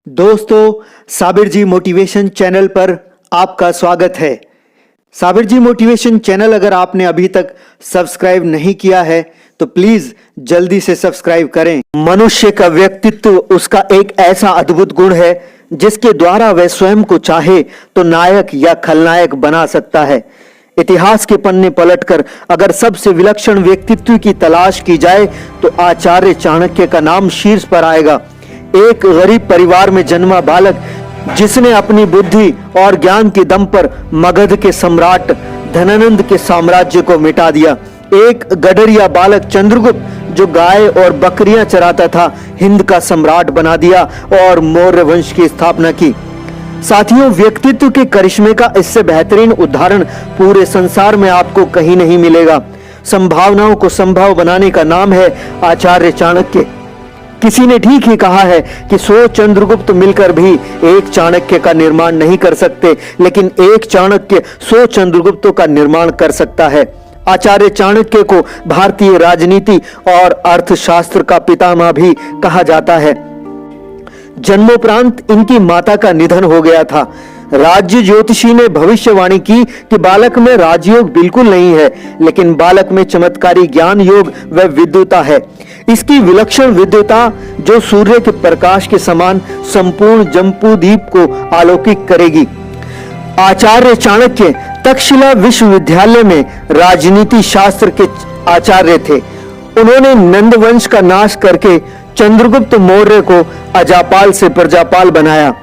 दोस्तों, साबिर जी motivation channel पर आपका स्वागत है। साबिर जी मोटिवेशन चैनल अगर आपने अभी तक सब्सक्राइब नहीं किया है तो प्लीज जल्दी से सब्सक्राइब करें। मनुष्य का व्यक्तित्व उसका एक ऐसा अद्भुत गुण है जिसके द्वारा वह स्वयं को चाहे तो नायक या खलनायक बना सकता है। इतिहास के पन्ने पलटकर अगर सबसे विलक्षण व्यक्तित्व की तलाश की जाए तो आचार्य चाणक्य का नाम शीर्ष पर आएगा। एक गरीब परिवार में जन्मा बालक जिसने अपनी बुद्धि और ज्ञान के दम पर मगध के सम्राट धनानंद के साम्राज्य को मिटा दिया। एक गडरिया बालक चंद्रगुप्त जो गाय और बकरियां चराता था, हिंद का सम्राट बना दिया और मौर्य वंश की स्थापना की। साथियों, व्यक्तित्व के करिश्मे का इससे बेहतरीन उदाहरण पूरे संसार में आपको कहीं नहीं मिलेगा। संभावनाओं को संभव बनाने का नाम है आचार्य चाणक्य। किसी ने ठीक ही कहा है कि 100 चंद्रगुप्त मिलकर भी एक चाणक्य का निर्माण नहीं कर सकते, लेकिन एक चाणक्य 100 चंद्रगुप्तों का निर्माण कर सकता है। आचार्य चाणक्य को भारतीय राजनीति और अर्थशास्त्र का पितामह भी कहा जाता है। जन्मोपरांत इनकी माता का निधन हो गया था। राज्य ज्योतिषी ने भविष्यवाणी की कि बालक में राजयोग बिल्कुल नहीं है, लेकिन बालक में चमत्कारी ज्ञान योग व विद्वता है। इसकी विलक्षण विद्वता जो सूर्य के प्रकाश के समान संपूर्ण जम्बूद्वीप को आलोकित करेगी। आचार्य चाणक्य तक्षशिला विश्वविद्यालय में राजनीति शास्त्र के आचार्य थे। उन्होंने नंद वंश का नाश करके चंद्रगुप्त मौर्य को अजापाल से प्रजापाल बनाया।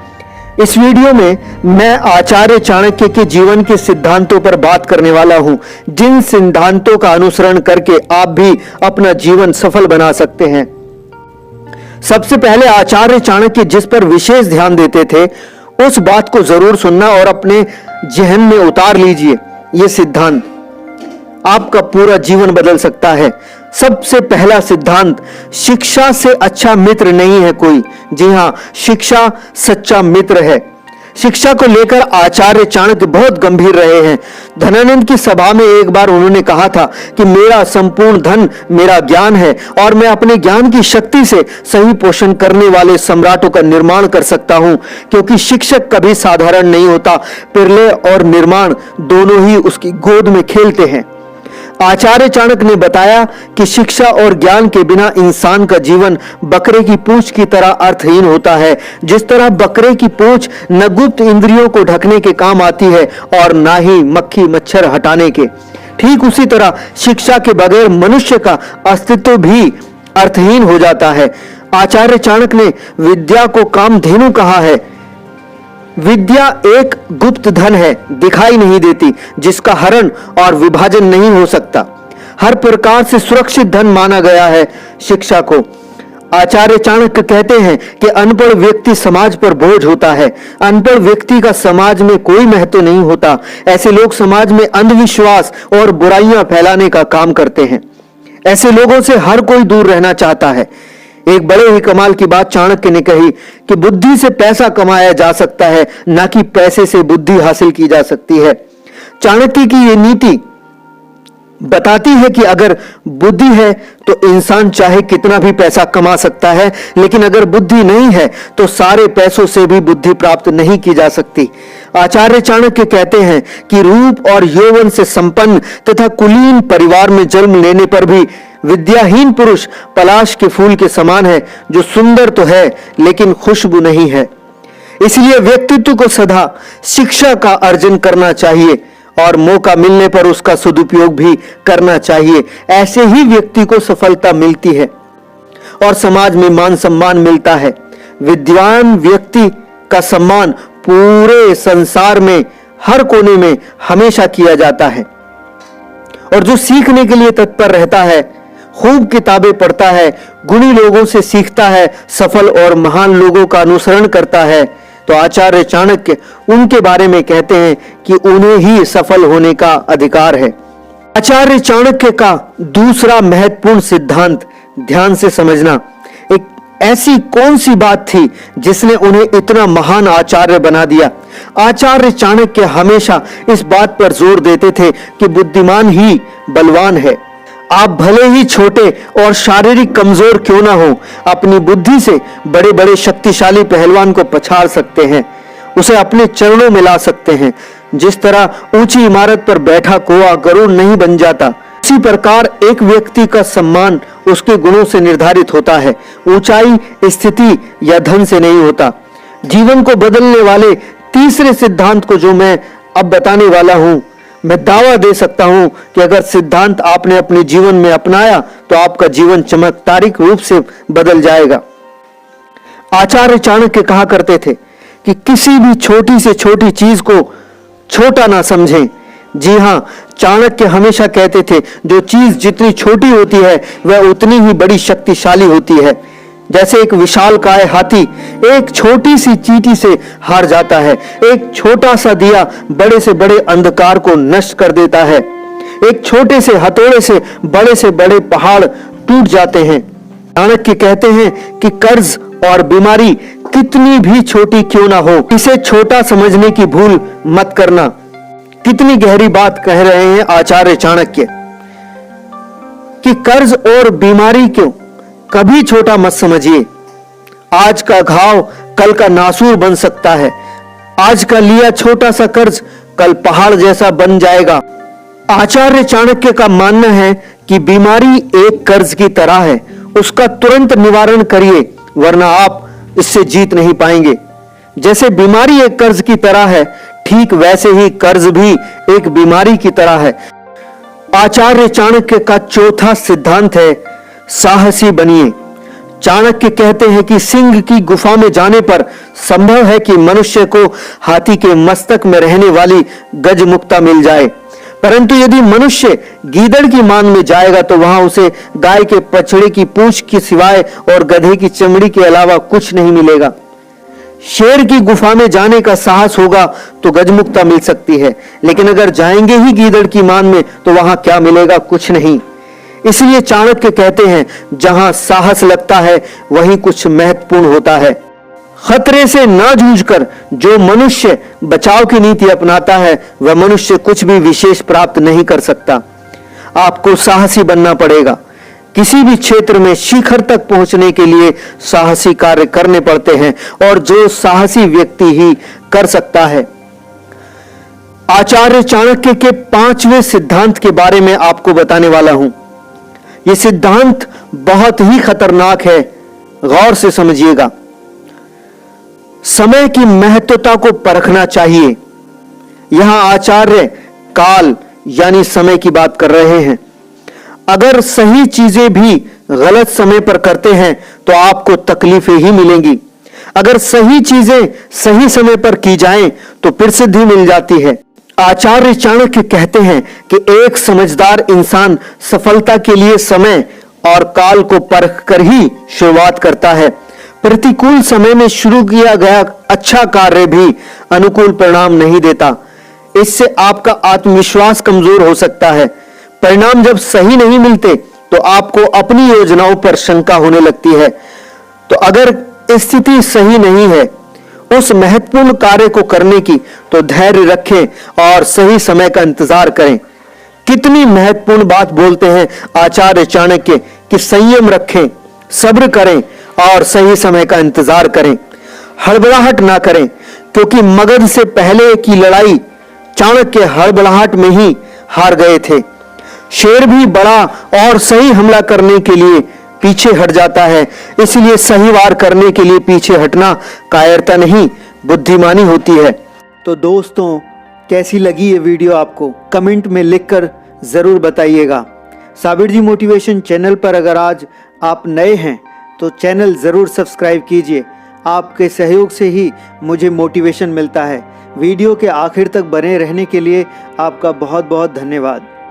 इस वीडियो में मैं आचार्य चाणक्य के जीवन के सिद्धांतों पर बात करने वाला हूं, जिन सिद्धांतों का अनुसरण करके आप भी अपना जीवन सफल बना सकते हैं। सबसे पहले आचार्य चाणक्य जिस पर विशेष ध्यान देते थे उस बात को जरूर सुनना और अपने जहन में उतार लीजिए। यह सिद्धांत आपका पूरा जीवन बदल सकता है। सबसे पहला सिद्धांत, शिक्षा से अच्छा मित्र नहीं है कोई। जी हां, शिक्षा सच्चा मित्र है। शिक्षा को लेकर आचार्य चाणक्य बहुत गंभीर रहे हैं। धनानंद की सभा में एक बार उन्होंने कहा था कि मेरा संपूर्ण धन मेरा ज्ञान है और मैं अपने ज्ञान की शक्ति से सही पोषण करने वाले सम्राटों का निर्माण कर सकता हूं, क्योंकि शिक्षक कभी साधारण नहीं होता। प्रलय और निर्माण दोनों ही उसकी गोद में खेलते हैं। आचार्य चाणक्य ने बताया कि शिक्षा और ज्ञान के बिना इंसान का जीवन बकरे की पूंछ की तरह अर्थहीन होता है। जिस तरह बकरे की पूंछ न गुप्त इंद्रियों को ढकने के काम आती है और ना ही मक्खी मच्छर हटाने के, ठीक उसी तरह शिक्षा के बगैर मनुष्य का अस्तित्व भी अर्थहीन हो जाता है। आचार्य चाणक्य ने विद्या को कामधेनु कहा है। विद्या एक गुप्त धन है, दिखाई नहीं देती, जिसका हरण और विभाजन नहीं हो सकता। हर प्रकार से सुरक्षित धन माना गया है शिक्षा को। आचार्य चाणक्य कहते हैं कि अनपढ़ व्यक्ति समाज पर बोझ होता है। अनपढ़ व्यक्ति का समाज में कोई महत्व नहीं होता। ऐसे लोग समाज में अंधविश्वास और बुराइयां फैलाने का काम करते हैं। ऐसे लोगों से हर कोई दूर रहना चाहता है। एक बड़े ही कमाल की बात चाणक्य ने कही कि बुद्धि से पैसा कमाया जा सकता है, ना कि पैसे से बुद्धि हासिल की जा सकती है। चाणक्य की यह नीति बताती है कि अगर बुद्धि है तो इंसान चाहे कितना भी पैसा कमा सकता है, लेकिन अगर बुद्धि नहीं है तो सारे पैसों से भी बुद्धि प्राप्त नहीं की जा सकती। आचार्य चाणक्य कहते हैं कि रूप और यौवन से संपन्न तथा कुलीन परिवार में जन्म लेने पर भी विद्याहीन पुरुष पलाश के फूल के समान है, जो सुंदर तो है लेकिन खुशबू नहीं है। इसलिए व्यक्तित्व को सदा शिक्षा का अर्जन करना चाहिए और मौका मिलने पर उसका सदुपयोग भी करना चाहिए। ऐसे ही व्यक्ति को सफलता मिलती है और समाज में मान सम्मान मिलता है। विद्वान व्यक्ति का सम्मान पूरे संसार में हर कोने में हमेशा किया जाता है, और जो सीखने के लिए तत्पर रहता है, खूब किताबें पढ़ता है, गुणी लोगों से सीखता है, सफल और महान लोगों का अनुसरण करता है, तो आचार्य चाणक्य उनके बारे में कहते हैं कि उन्हें ही सफल होने का अधिकार है। आचार्य चाणक्य का दूसरा महत्वपूर्ण सिद्धांत, ध्यान से समझना, एक ऐसी कौन सी बात थी जिसने उन्हें इतना महान आचार्य बना दिया। आचार्य चाणक्य हमेशा इस बात पर जोर देते थे कि बुद्धिमान ही बलवान है। आप भले ही छोटे और शारीरिक कमजोर क्यों ना हो, अपनी बुद्धि से बड़े बड़े शक्तिशाली पहलवान को पछाड़ सकते हैं, उसे अपने चरणों में ला सकते हैं। जिस तरह ऊंची इमारत पर बैठा कौवा गरुड़ नहीं बन जाता, उसी प्रकार एक व्यक्ति का सम्मान उसके गुणों से निर्धारित होता है, ऊंचाई, स्थिति या धन से नहीं होता। जीवन को बदलने वाले तीसरे सिद्धांत को जो मैं अब बताने वाला हूं, मैं दावा दे सकता हूं कि अगर सिद्धांत आपने अपने जीवन में अपनाया तो आपका जीवन चमत्कारिक रूप से बदल जाएगा। आचार्य चाणक्य कहा करते थे कि किसी भी छोटी से छोटी चीज को छोटा ना समझें। जी हां, चाणक्य हमेशा कहते थे जो चीज जितनी छोटी होती है वह उतनी ही बड़ी शक्तिशाली होती है। जैसे एक विशालकाय हाथी एक छोटी सी चींटी से हार जाता है, एक छोटा सा दिया बड़े से बड़े अंधकार को नष्ट कर देता है, एक छोटे से हथौड़े से बड़े पहाड़ टूट जाते हैं। चाणक्य कहते हैं कि कर्ज और बीमारी कितनी भी छोटी क्यों ना हो, इसे छोटा समझने की भूल मत करना। कितनी गहरी बात कह रहे हैं आचार्य चाणक्य कि कर्ज और बीमारी क्यों कभी छोटा मत समझिए। आज का घाव कल का नासूर बन सकता है। आज का लिया छोटा सा कर्ज कल पहाड़ जैसा बन जाएगा। आचार्य चाणक्य का मानना है कि बीमारी एक कर्ज की तरह है, उसका तुरंत निवारण करिए वरना आप इससे जीत नहीं पाएंगे। जैसे बीमारी एक कर्ज की तरह है, ठीक वैसे ही कर्ज भी एक बीमारी की तरह है। आचार्य चाणक्य का चौथा सिद्धांत है साहसी बनिए। चाणक्य कहते हैं कि सिंह की गुफा में जाने पर संभव है कि मनुष्य को हाथी के मस्तक में रहने वाली गजमुक्ता मिल जाए, परंतु यदि मनुष्य गीदड़ की मान में जाएगा तो वहां उसे गाय के पछड़े की पूंछ के सिवाय और गधे की चमड़ी के अलावा कुछ नहीं मिलेगा। शेर की गुफा में जाने का साहस होगा तो गजमुक्ता मिल सकती है, लेकिन अगर जाएंगे ही गीदड़ की मान में तो वहां क्या मिलेगा? कुछ नहीं। इसलिए चाणक्य कहते हैं जहां साहस लगता है वहीं कुछ महत्वपूर्ण होता है। खतरे से ना जूझकर जो मनुष्य बचाव की नीति अपनाता है वह मनुष्य कुछ भी विशेष प्राप्त नहीं कर सकता। आपको साहसी बनना पड़ेगा। किसी भी क्षेत्र में शिखर तक पहुंचने के लिए साहसी कार्य करने पड़ते हैं और जो साहसी व्यक्ति ही कर सकता है। आचार्य चाणक्य के 5वें सिद्धांत के बारे में आपको बताने वाला हूं। यह सिद्धांत बहुत ही खतरनाक है, गौर से समझिएगा। समय की महत्वता को परखना चाहिए। यहां आचार्य काल यानी समय की बात कर रहे हैं। अगर सही चीजें भी गलत समय पर करते हैं तो आपको तकलीफें ही मिलेंगी। अगर सही चीजें सही समय पर की जाएं तो प्रसिद्धि मिल जाती है। आचार्य चाणक्य कहते हैं कि एक समझदार इंसान सफलता के लिए समय और काल को परख कर ही शुरुआत करता है। प्रतिकूल समय में शुरू किया गया अच्छा कार्य भी अनुकूल परिणाम नहीं देता। इससे आपका आत्मविश्वास कमजोर हो सकता है। परिणाम जब सही नहीं मिलते तो आपको अपनी योजनाओं पर शंका होने लगती है। तो अगर स्थिति सही नहीं है उस महत्वपूर्ण कार्य को करने की तो धैर्य रखें और सही समय का इंतजार करें। कितनी महत्वपूर्ण बात बोलते हैं आचार्य चाणक्य कि संयम रखें, सब्र करें और सही समय का इंतजार करें। हड़बड़ाहट ना करें, क्योंकि मगध से पहले की लड़ाई चाणक्य हड़बड़ाहट में ही हार गए थे। शेर भी बड़ा और सही हमला करने के लिए पीछे हट जाता है, इसलिए सही वार करने के लिए पीछे हटना कायरता नहीं, बुद्धिमानी होती है। तो दोस्तों, कैसी लगी ये वीडियो आपको कमेंट में लिखकर जरूर बताइएगा। साबिर जी मोटिवेशन चैनल पर अगर आज आप नए हैं तो चैनल जरूर सब्सक्राइब कीजिए। आपके सहयोग से ही मुझे मोटिवेशन मिलता है। वीडियो के आखिर तक बने रहने के लिए आपका बहुत बहुत धन्यवाद।